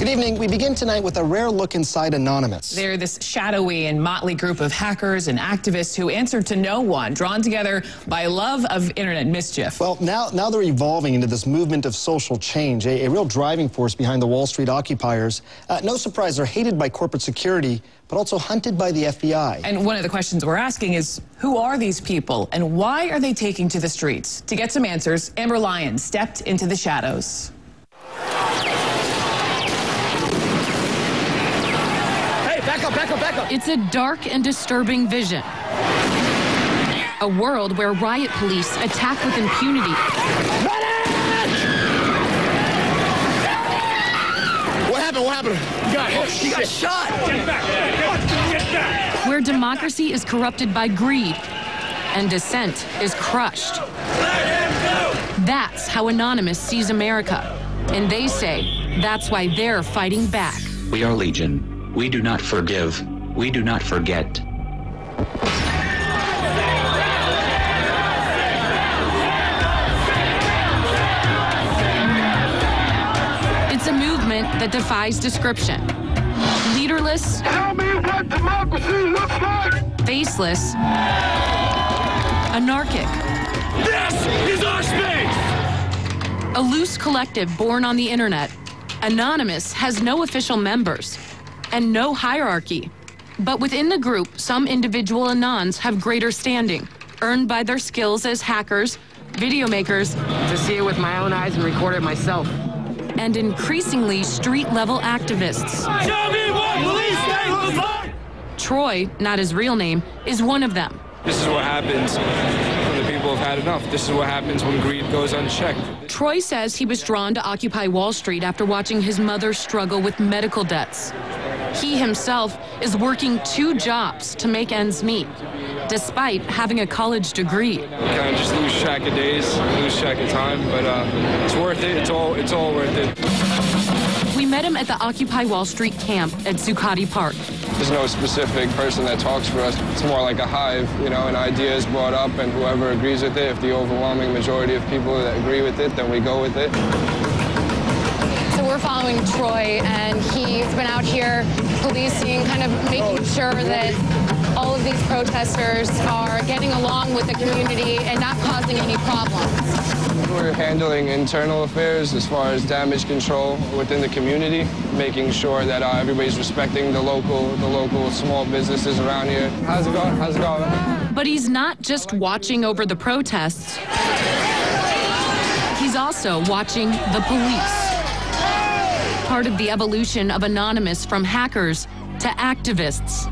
Good evening. We begin tonight with a rare look inside Anonymous. They're this shadowy and motley group of hackers and activists who answer to no one, drawn together by love of internet mischief. Well, now they're evolving into this movement of social change, a real driving force behind the Wall Street occupiers. No surprise, they're hated by corporate security, but also hunted by the FBI. And one of the questions we're asking is, who are these people and why are they taking to the streets? To get some answers, Amber Lyons stepped into the shadows. Back up. It's a dark and disturbing vision. A world where riot police attack with impunity. What happened? You got shot. Get back. Where democracy is corrupted by greed and dissent is crushed. That's how Anonymous sees America. And they say that's why they're fighting back. We are Legion. We do not forgive. We do not forget. It's a movement that defies description. Leaderless. Tell me what democracy looks like. Faceless. Anarchic. This is our space. A loose collective born on the internet, Anonymous has no official members and no hierarchy. But within the group, some individual Anons have greater standing, earned by their skills as hackers, video makers, to see it with my own eyes and record it myself, and increasingly street-level activists. Tell me what police state looks like. Troy, not his real name, is one of them. This is what happens when the people have had enough. This is what happens when greed goes unchecked. Troy says he was drawn to Occupy Wall Street after watching his mother struggle with medical debts. He himself is working 2 jobs to make ends meet, despite having a college degree. You kind of just lose track of days, lose track of time, but it's worth it. It's all worth it. We met him at the Occupy Wall Street camp at Zuccotti Park. There's no specific person that talks for us. It's more like a hive, you know, an idea is brought up and whoever agrees with it, if the overwhelming majority of people that agree with it, then we go with it. So we're following Troy, and he's been out here policing, kind of making sure that all of these protesters are getting along with the community and not causing any problems. We're handling internal affairs as far as damage control within the community, making sure that everybody's respecting the local small businesses around here. How's it going? But he's not just watching over the protests. He's also watching the police. Part of the evolution of Anonymous from hackers to activists.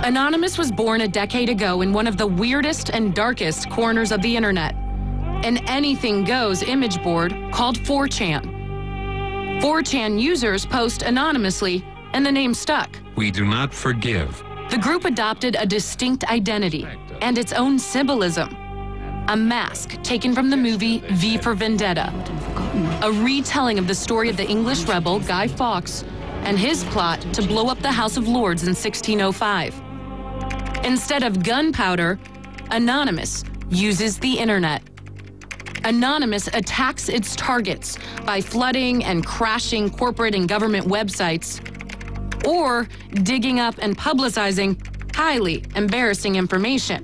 Anonymous was born a decade ago in one of the weirdest and darkest corners of the internet, an anything-goes image board called 4chan. 4chan users post anonymously, and the name stuck. We do not forgive. The group adopted a distinct identity and its own symbolism. A mask taken from the movie V for Vendetta, a retelling of the story of the English rebel Guy Fawkes and his plot to blow up the House of Lords in 1605. Instead of gunpowder, Anonymous uses the internet. Anonymous attacks its targets by flooding and crashing corporate and government websites, or digging up and publicizing highly embarrassing information.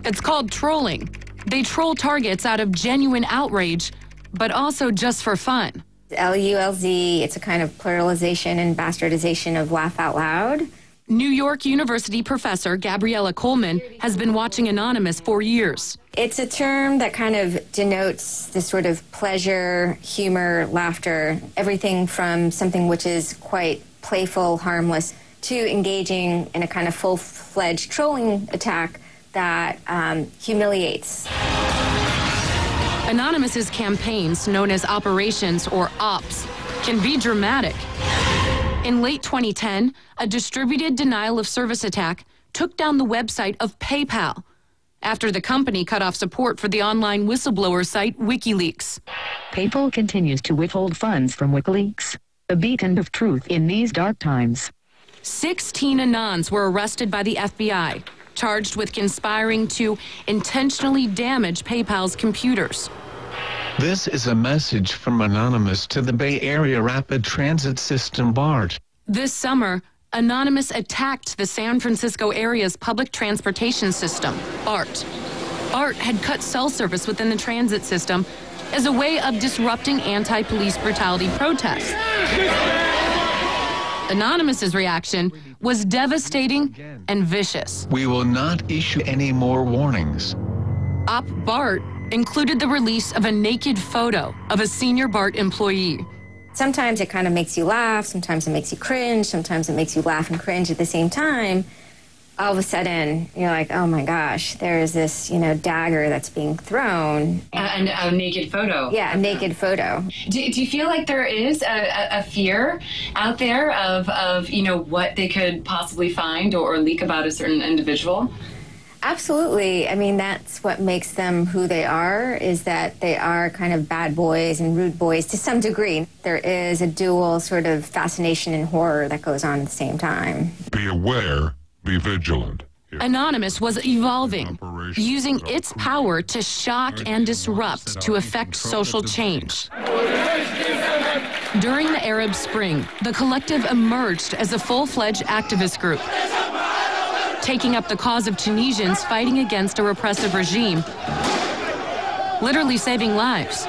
It's called trolling. They troll targets out of genuine outrage, but also just for fun. LULZ, it's a kind of pluralization and bastardization of laugh out loud. New York University professor Gabriella Coleman has been watching Anonymous for years. It's a term that kind of denotes this sort of pleasure, humor, laughter, everything from something which is quite playful, harmless, to engaging in a kind of full-fledged trolling attack that humiliates. Anonymous's campaigns, known as operations or ops, can be dramatic. In late 2010, a distributed denial of service attack took down the website of PayPal after the company cut off support for the online whistleblower site WikiLeaks. PayPal continues to withhold funds from WikiLeaks, a beacon of truth in these dark times. 16 Anons were arrested by the FBI, charged with conspiring to intentionally damage PayPal's computers. This is a message from Anonymous to the Bay Area Rapid Transit System, BART. This summer, Anonymous attacked the San Francisco area's public transportation system, BART. BART had cut cell service within the transit system as a way of disrupting anti-police brutality protests. Anonymous's reaction was devastating and vicious. We will not issue any more warnings. Op BART included the release of a naked photo of a senior BART employee. Sometimes it kind of makes you laugh, sometimes it makes you cringe, sometimes it makes you laugh and cringe at the same time. All of a sudden, you're like, oh my gosh, there's this, dagger that's being thrown. A naked photo. Yeah, a naked photo. Do you feel like there is a fear out there of what they could possibly find or leak about a certain individual? Absolutely. I mean, that's what makes them who they are, is that they are kind of bad boys and rude boys to some degree. There is a dual sort of fascination and horror that goes on at the same time. Be aware, be vigilant. Anonymous was evolving, using its power to shock and disrupt to effect social change. During the Arab Spring, the collective emerged as a full-fledged activist group, taking up the cause of Tunisians fighting against a repressive regime, literally saving lives.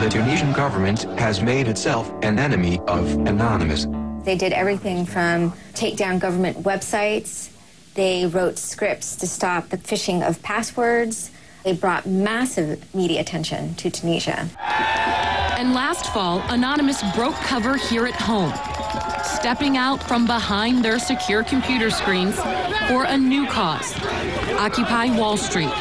The Tunisian government has made itself an enemy of Anonymous. They did everything from take down government websites. They wrote scripts to stop the phishing of passwords. They brought massive media attention to Tunisia. And last fall, Anonymous broke cover here at home, stepping out from behind their secure computer screens for a new cause, Occupy Wall Street.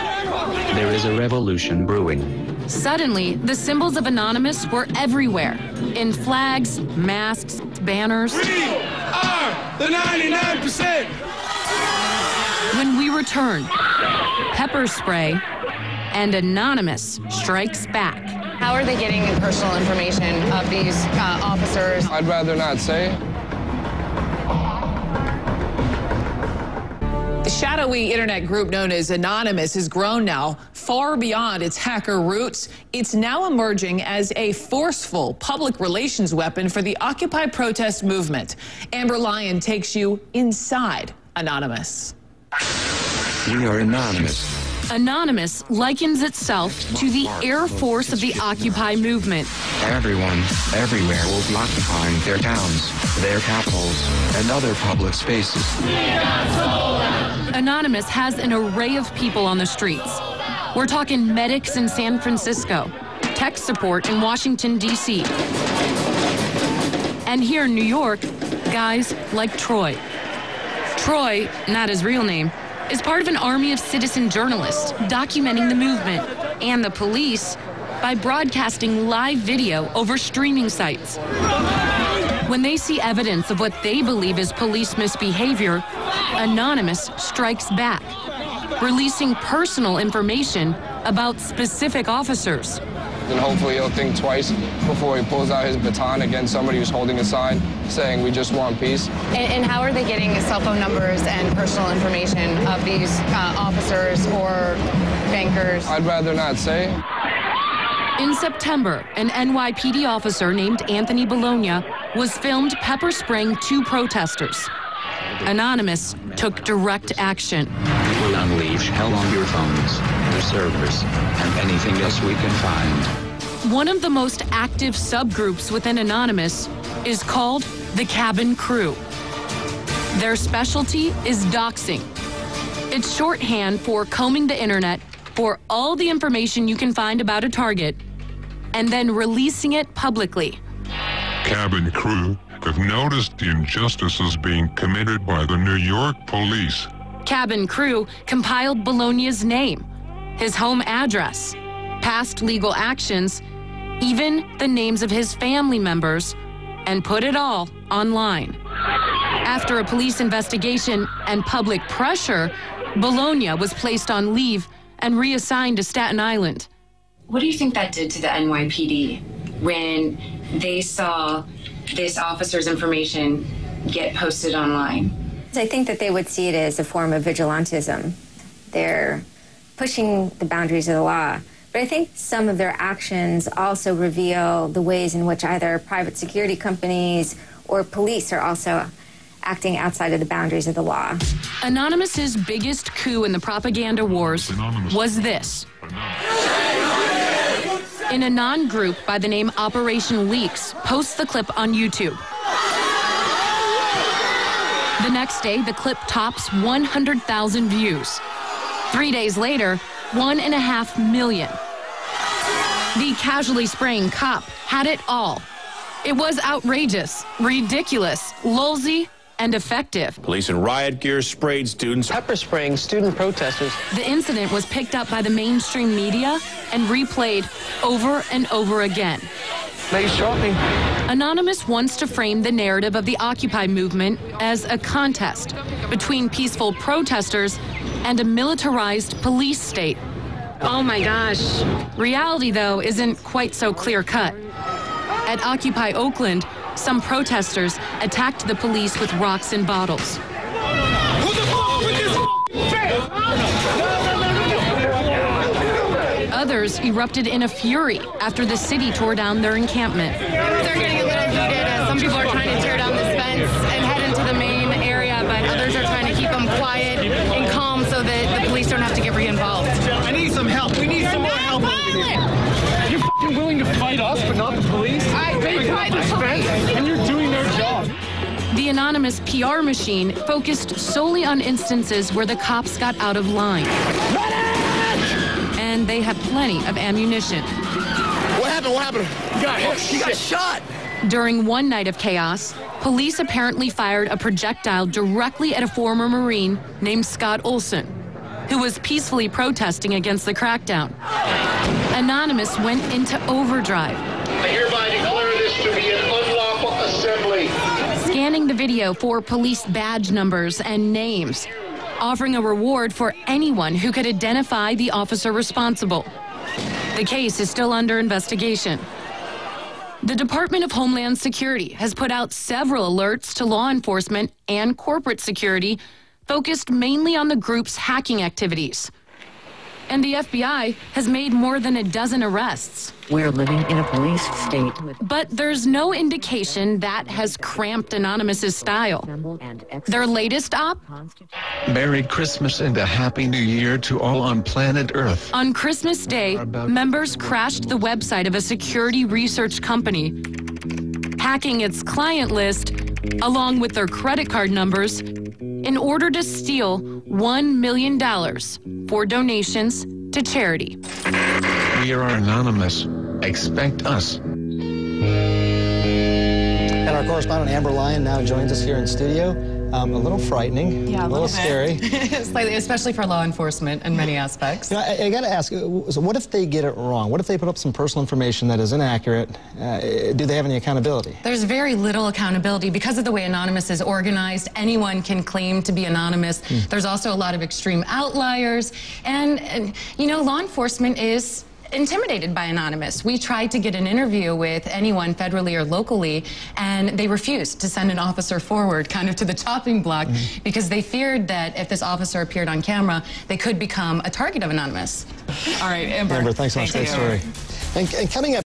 There is a revolution brewing. Suddenly, the symbols of Anonymous were everywhere, in flags, masks, banners. We are the 99%! When we return, pepper spray and Anonymous strikes back. How are they getting personal information of these officers? I'd rather not say. The shadowy internet group known as Anonymous has grown now far beyond its hacker roots. It's now emerging as a forceful public relations weapon for the Occupy protest movement. Amber Lyon takes you inside Anonymous. We are Anonymous. Anonymous likens itself to the Air Force of the Occupy movement. Everyone, everywhere will be occupying their towns, their capitals, and other public spaces. Anonymous has an array of people on the streets. We're talking medics in San Francisco, tech support in Washington, D.C. And here in New York, guys like Troy. Troy, not his real name, is part of an army of citizen journalists documenting the movement and the police by broadcasting live video over streaming sites. When they see evidence of what they believe is police misbehavior, Anonymous strikes back, releasing personal information about specific officers. And hopefully he'll think twice before he pulls out his baton against somebody who's holding a sign saying we just want peace. And how are they getting cell phone numbers and personal information of these officers or bankers? I'd rather not say. In September, an NYPD officer named Anthony Bologna was filmed pepper spraying 2 protesters. Anonymous took direct action. We'll unleash hell on your phones, your servers, and anything else we can find. One of the most active subgroups within Anonymous is called the Cabin Crew. Their specialty is doxing. It's shorthand for combing the internet for all the information you can find about a target and then releasing it publicly. Cabin crew have noticed the injustices being committed by the New York police. Cabin Crew compiled Bologna's name, his home address, past legal actions, even the names of his family members, and put it all online. After a police investigation and public pressure, Bologna was placed on leave and reassigned to Staten Island. What do you think that did to the NYPD when they saw this officer's information get posted online? I think that they would see it as a form of vigilantism. They're pushing the boundaries of the law, But I think some of their actions also reveal the ways in which either private security companies or police are also acting outside of the boundaries of the law. Anonymous's biggest coup in the propaganda wars was this. An Anon group by the name Operation Leaks posts the clip on YouTube. The next day, the clip tops 100,000 views. 3 days later, 1.5 million. The casually spraying cop had it all. It was outrageous, ridiculous, lulzy, and effective. Police in riot gear sprayed students. Pepper spraying student protesters. The incident was picked up by the mainstream media and replayed over and over again. Nice shopping. Anonymous wants to frame the narrative of the Occupy movement as a contest between peaceful protesters and a militarized police state. Oh my gosh. Reality, though, isn't quite so clear-cut. At Occupy Oakland, some protesters attacked the police with rocks and bottles. Others erupted in a fury after the city tore down their encampment. They're getting a little heated as some people are trying to tear down this fence and head into the main area, but others are trying to keep them quiet and calm so that the police don't have to get re-involved. I need some help. We need some more help over here. You're f***ing willing to fight us, but not the police? They fight the police. And you're doing their job. The Anonymous PR machine focused solely on instances where the cops got out of line. And they had plenty of ammunition. What happened? What happened? He got shot. During one night of chaos, police apparently fired a projectile directly at a former Marine named Scott Olson, who was peacefully protesting against the crackdown. Anonymous went into overdrive. I hereby declare this to be an unlawful assembly. Scanning the video for police badge numbers and names, offering a reward for anyone who could identify the officer responsible. The case is still under investigation. The Department of Homeland Security has put out several alerts to law enforcement and corporate security focused mainly on the group's hacking activities. And the FBI has made more than a dozen arrests. We're living in a police state. But there's no indication that has cramped Anonymous's style. Their latest op? Merry Christmas and a Happy New Year to all on planet Earth. On Christmas Day, members crashed the website of a security research company, hacking its client list along with their credit card numbers in order to steal $1 million for donations to charity. We are Anonymous. Expect us. And our correspondent Amber Lyon now joins us here in studio. A little frightening, yeah, a little scary. Slightly, especially for law enforcement in many aspects. You know, I got to ask, so what if they get it wrong? What if they put up some personal information that is inaccurate? Do they have any accountability? There's very little accountability. Because of the way Anonymous is organized, anyone can claim to be anonymous. There's also a lot of extreme outliers. And you know, law enforcement is intimidated by Anonymous. We tried to get an interview with anyone federally or locally, and they refused to send an officer forward kind of to the chopping block because they feared that if this officer appeared on camera, they could become a target of Anonymous. All right, Amber. Amber, thanks so much for that story. And coming up